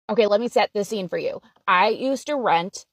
Okay, let me set the scene for you. I used to rent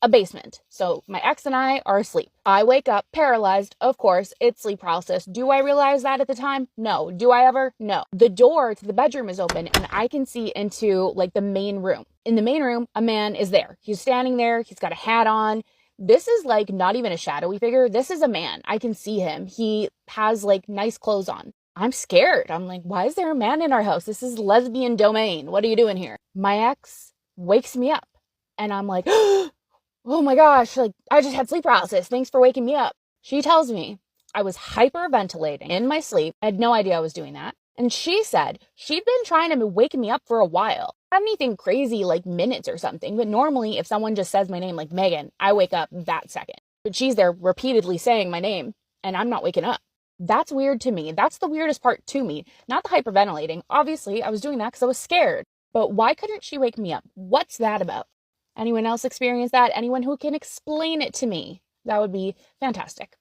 a basement. So my ex and I are asleep. I wake up paralyzed. Of course, it's sleep paralysis. Do I realize that at the time? No. Do I ever? No. The door to the bedroom is open and I can see into like the main room. In the main room, a man is there. He's standing there. He's got a hat on. This is like not even a shadowy figure. This is a man. I can see him. He has like nice clothes on. I'm scared. I'm like, why is there a man in our house? This is lesbian domain. What are you doing here? My ex wakes me up and I'm like, oh my gosh, like I just had sleep paralysis. Thanks for waking me up. She tells me I was hyperventilating in my sleep. I had no idea I was doing that. And she said she'd been trying to wake me up for a while. Not anything crazy like minutes or something, but normally if someone just says my name like Megan, I wake up that second. But she's there repeatedly saying my name and I'm not waking up. That's weird to me. That's the weirdest part to me. Not the hyperventilating. Obviously, I was doing that because I was scared. But why couldn't she wake me up? What's that about? Anyone else experience that? Anyone who can explain it to me? That would be fantastic.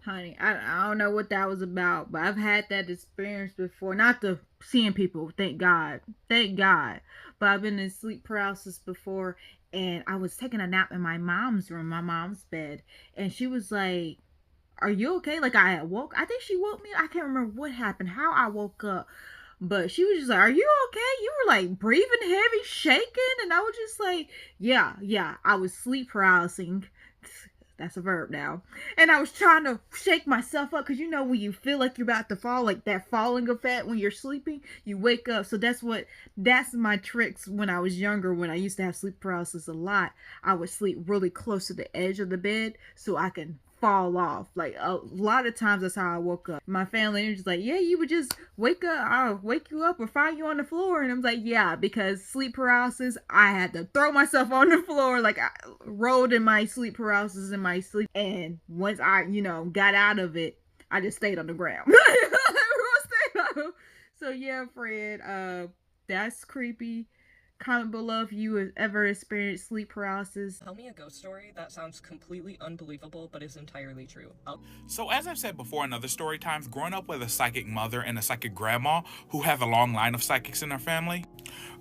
Honey, I don't know what that was about, but I've had that experience before. Not the seeing people, thank God. Thank God. But I've been in sleep paralysis before, and I was taking a nap in my mom's room, my mom's bed, and she was like, "Are you okay?" Like I woke. I think she woke me. I can't remember what happened, how I woke up. But she was just like, "Are you okay?" You were like breathing heavy, shaking. And I was just like, yeah, yeah. I was sleep paralysing. That's a verb now. And I was trying to shake myself up because you know when you feel like you're about to fall, like that falling effect when you're sleeping, you wake up. So that's my tricks when I was younger, when I used to have sleep paralysis a lot. I would sleep really close to the edge of the bed so I can fall off. Like a lot of times that's how I woke up. My family was just like, yeah, you would just wake up, I'll wake you up or find you on the floor. And I'm like, yeah, because sleep paralysis, I had to throw myself on the floor. Like I rolled in my sleep paralysis in my sleep. And once I, got out of it, I just stayed on the ground. So yeah, Fred, that's creepy. Comment below if you have ever experienced sleep paralysis. Tell me a ghost story that sounds completely unbelievable but is entirely true. So as I've said before in other story times, growing up with a psychic mother and a psychic grandma who have a long line of psychics in their family,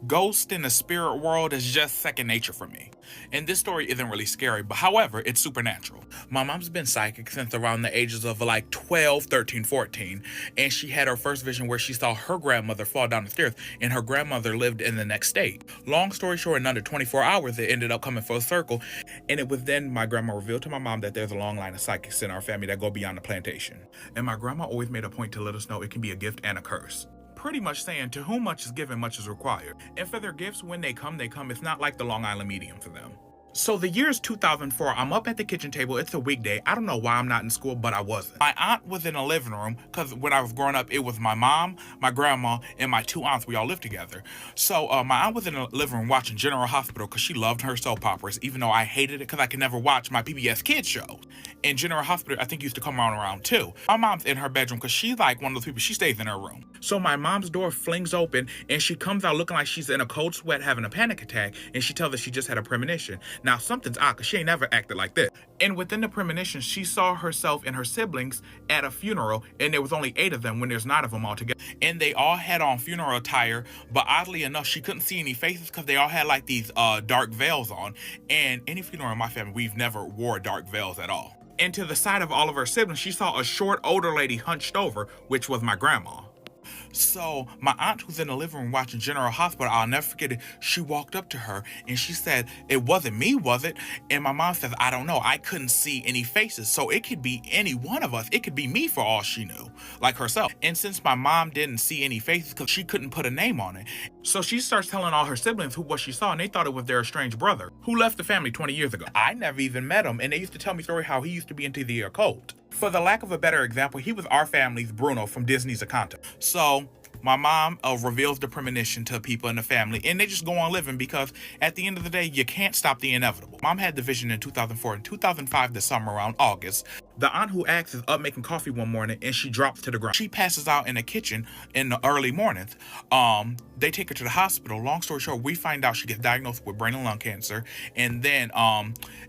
ghosts in the spirit world is just second nature for me. And this story isn't really scary, but however, it's supernatural. My mom's been psychic since around the ages of like 12, 13, 14, and she had her first vision where she saw her grandmother fall down the stairs, and her grandmother lived in the next state. Long story short, in under 24 hours, it ended up coming full circle, and it was then my grandma revealed to my mom that there's a long line of psychics in our family that go beyond the plantation. And my grandma always made a point to let us know it can be a gift and a curse. Pretty much saying, to whom much is given, much is required. And for their gifts, when they come, they come. It's not like the Long Island medium for them. So the year is 2004. I'm up at the kitchen table. It's a weekday. I don't know why I'm not in school, but I wasn't. My aunt was in a living room because when I was growing up, it was my mom, my grandma, and my two aunts. We all lived together. So my aunt was in the living room watching General Hospital because she loved her soap operas, even though I hated it because I could never watch my PBS Kids show. And General Hospital, I think, used to come around too. My mom's in her bedroom because she's like one of those people, she stays in her room. So my mom's door flings open and she comes out looking like she's in a cold sweat having a panic attack, and she tells us she just had a premonition. Now something's odd because she ain't never acted like this. And within the premonition, she saw herself and her siblings at a funeral, and there was only 8 of them when there's 9 of them all together. And they all had on funeral attire, but oddly enough, she couldn't see any faces because they all had like these dark veils on. And any funeral in my family, we've never wore dark veils at all. And to the side of all of her siblings, she saw a short older lady hunched over, which was my grandma. So my aunt, who's in the living room watching General Hospital, I'll never forget it, she walked up to her and she said, "It wasn't me, was it?" And my mom says, "I don't know. I couldn't see any faces. So it could be any one of us. It could be me for all she knew, like herself." And since my mom didn't see any faces because she couldn't put a name on it, so she starts telling all her siblings what she saw, and they thought it was their estranged brother who left the family 20 years ago. I never even met him, and they used to tell me story how he used to be into the occult. For the lack of a better example, he was our family's Bruno from Disney's Encanto. So my mom reveals the premonition to people in the family, and they just go on living because at the end of the day, you can't stop the inevitable. Mom had the vision in 2004. In 2005, the summer around August, the aunt who acts is up making coffee one morning and she drops to the ground. She passes out in the kitchen in the early mornings. They take her to the hospital. Long story short, we find out she gets diagnosed with brain and lung cancer. And then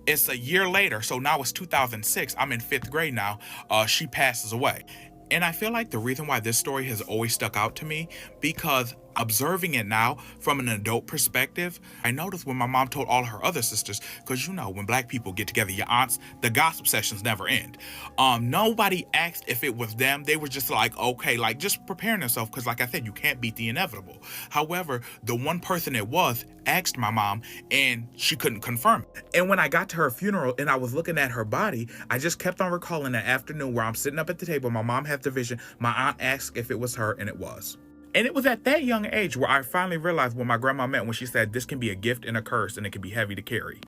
it's a year later, so now it's 2006. I'm in 5th grade now. She passes away. And I feel like the reason why this story has always stuck out to me, because Observing it now from an adult perspective, I noticed when my mom told all her other sisters, because you know, when black people get together, your aunts, the gossip sessions never end. Nobody asked if it was them. They were just like, okay, like just preparing themselves, because like I said, you can't beat the inevitable. However, the one person it was asked my mom, and she couldn't confirm it. And when I got to her funeral and I was looking at her body, I just kept on recalling that afternoon where I'm sitting up at the table, my mom had the vision, my aunt asked if it was her, and it was. And it was at that young age where I finally realized what my grandma meant when she said this can be a gift and a curse and it can be heavy to carry.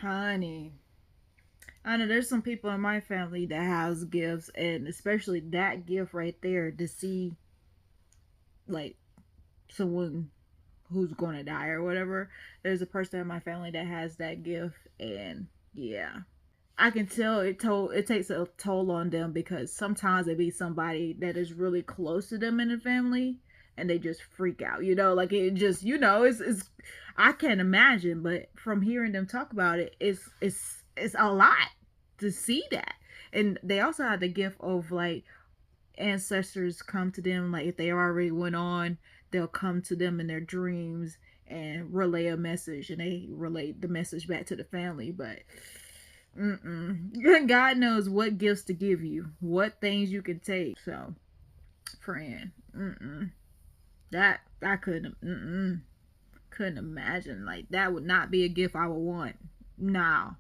Honey, I know there's some people in my family that has gifts, and especially that gift right there, to see like someone who's going to die or whatever. There's a person in my family that has that gift, and yeah, I can tell it takes a toll on them, because sometimes it be somebody that is really close to them in the family and they just freak out, like it just, it's I can't imagine, but from hearing them talk about it, it's a lot to see that. And they also have the gift of like ancestors come to them, like if they already went on, they'll come to them in their dreams and relay a message, and they relay the message back to the family. But God knows what gifts to give you, what things you can take. So, friend, that I couldn't imagine. Like, that would not be a gift I would want. No.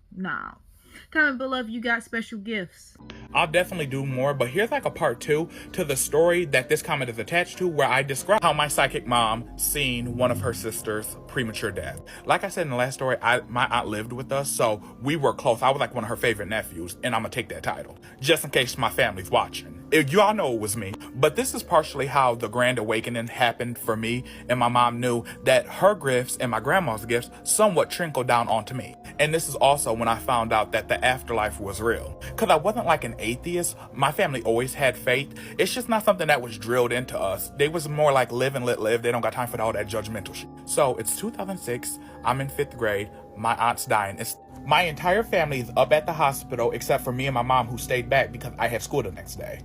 Comment below if you got special gifts. I'll definitely do more, but here's like a part 2 to the story that this comment is attached to, where I describe how my psychic mom seen one of her sisters' premature death. Like I said in the last story, my aunt lived with us, so we were close. I was like one of her favorite nephews, and I'm gonna take that title, just in case my family's watching. You all know it was me, but this is partially how the grand awakening happened for me, and my mom knew that her gifts and my grandma's gifts somewhat trickled down onto me. And this is also when I found out that the afterlife was real. Because I wasn't like an atheist. My family always had faith. It's just not something that was drilled into us. They was more like live and let live. They don't got time for all that judgmental shit. So it's 2006. I'm in 5th grade. My aunt's dying. My entire family is up at the hospital except for me and my mom, who stayed back because I had school the next day.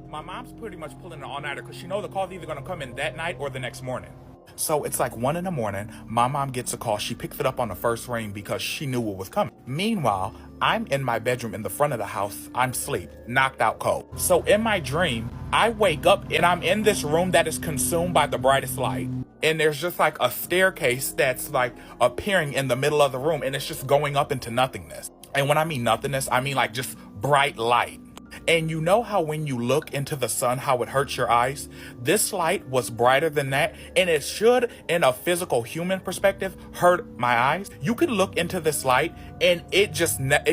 My mom's pretty much pulling an all-nighter because she knows the call's either going to come in that night or the next morning. So it's like 1 a.m. My mom gets a call. She picks it up on the first ring because she knew what was coming. Meanwhile, I'm in my bedroom in the front of the house. I'm asleep, knocked out cold. So in my dream, I wake up and I'm in this room that is consumed by the brightest light. And there's just like a staircase that's like appearing in the middle of the room, and it's just going up into nothingness. And when I mean nothingness, I mean like just bright light. And you know how when you look into the sun, how it hurts your eyes? This light was brighter than that, and it should, in a physical human perspective, hurt my eyes. You could look into this light and it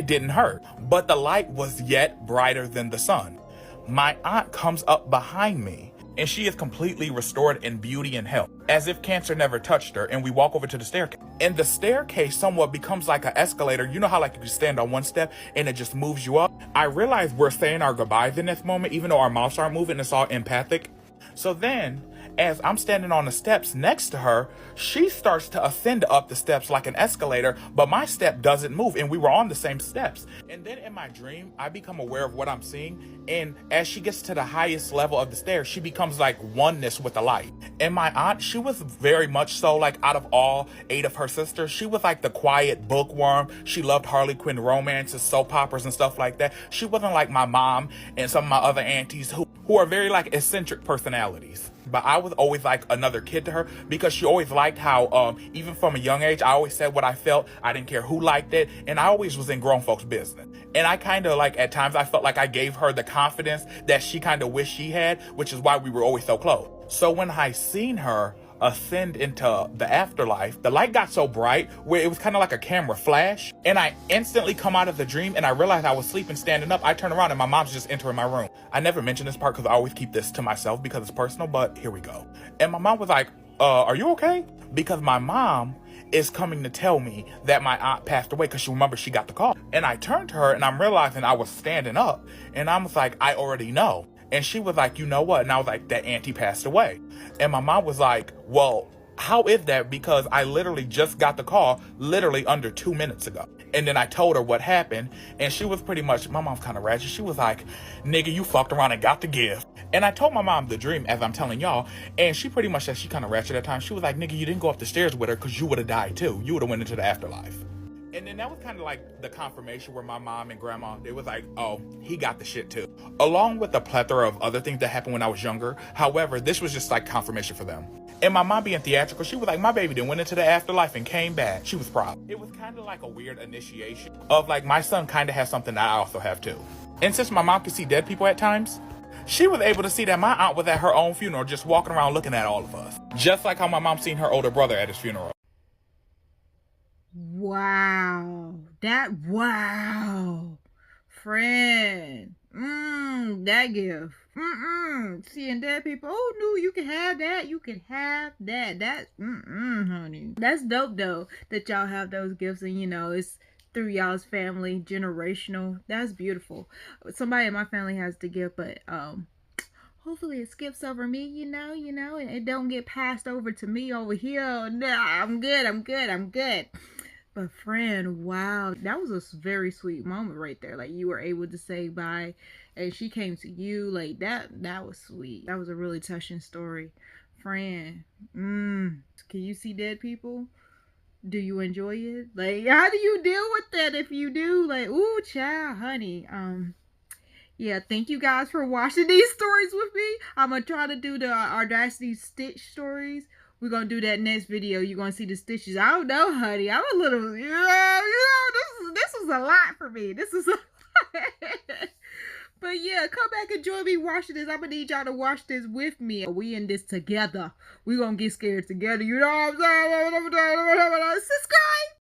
didn't hurt, but the light was yet brighter than the sun. My aunt comes up behind me, and she is completely restored in beauty and health, as if cancer never touched her. And we walk over to the staircase, and the staircase somewhat becomes like an escalator. You know how like you stand on one step and it just moves you up? I realize we're saying our goodbyes in this moment, even though our mouths aren't moving. It's all empathic. So then, as I'm standing on the steps next to her, she starts to ascend up the steps like an escalator, but my step doesn't move, and we were on the same steps. And then in my dream, I become aware of what I'm seeing, and as she gets to the highest level of the stairs, she becomes like oneness with the light. And my aunt, she was very much so, like, out of all 8 of her sisters, she was like the quiet bookworm. She loved Harley Quinn romances, soap operas, and stuff like that. She wasn't like my mom and some of my other aunties who are very like eccentric personalities. But I was always like another kid to her, because she always liked how, even from a young age, I always said what I felt. I didn't care who liked it. And I always was in grown folks' business. And I kind of like, at times, I felt like I gave her the confidence that she kind of wished she had, which is why we were always so close. So when I seen her ascend into the afterlife, the light got so bright where it was kind of like a camera flash, and I instantly come out of the dream, and I realized I was sleeping, standing up. I turn around and my mom's just entering my room. I never mention this part because I always keep this to myself because it's personal, but here we go. And my mom was like, are you okay? Because my mom is coming to tell me that my aunt passed away, because she remembers she got the call. And I turned to her and I'm realizing I was standing up, and I was like, I already know. And she was like, you know what? And I was like, that auntie passed away. And my mom was like, well, How is that? Because I literally just got the call literally under 2 minutes ago. And then I told her what happened, and she was pretty much, my mom's kind of ratchet. She was like, nigga, you fucked around and got the gift. And I told my mom the dream as I'm telling y'all, and she pretty much said she kind of ratchet at times. She was like, nigga, you didn't go up the stairs with her because you would have died too. You would have went into the afterlife. And then that was kind of like the confirmation where my mom and grandma, they was like, oh, he got the shit too. Along with a plethora of other things that happened when I was younger. However, this was just like confirmation for them. And my mom being theatrical, she was like, my baby then went into the afterlife and came back. She was proud. It was kind of like a weird initiation of like, my son kind of has something that I also have too. And since my mom could see dead people at times, she was able to see that my aunt was at her own funeral just walking around looking at all of us. Just like how my mom seen her older brother at his funeral. Wow. Wow. Friend. That gift. Seeing dead people. Oh, no, you can have that. You can have that. That's, honey. That's dope, though, that y'all have those gifts and, you know, it's through y'all's family, generational. That's beautiful. Somebody in my family has the gift, but, hopefully it skips over me, you know, and it don't get passed over to me over here. No, I'm good. But friend, wow, that was a very sweet moment right there. Like, you were able to say bye, and she came to you. Like, that was sweet. That was a really touching story. Friend, can you see dead people? Do you enjoy it? Like, how do you deal with that if you do? Like, ooh, child, honey. Yeah, thank you guys for watching these stories with me. I'm going to try to do the Audacity Stitch stories. We're going to do that next video. You're going to see the stitches. I don't know, honey. I'm a little, this was a lot for me. This is a lot. But yeah, come back and join me watching this. I'm going to need y'all to watch this with me. We in this together. We're going to get scared together. You know what I'm saying? Subscribe.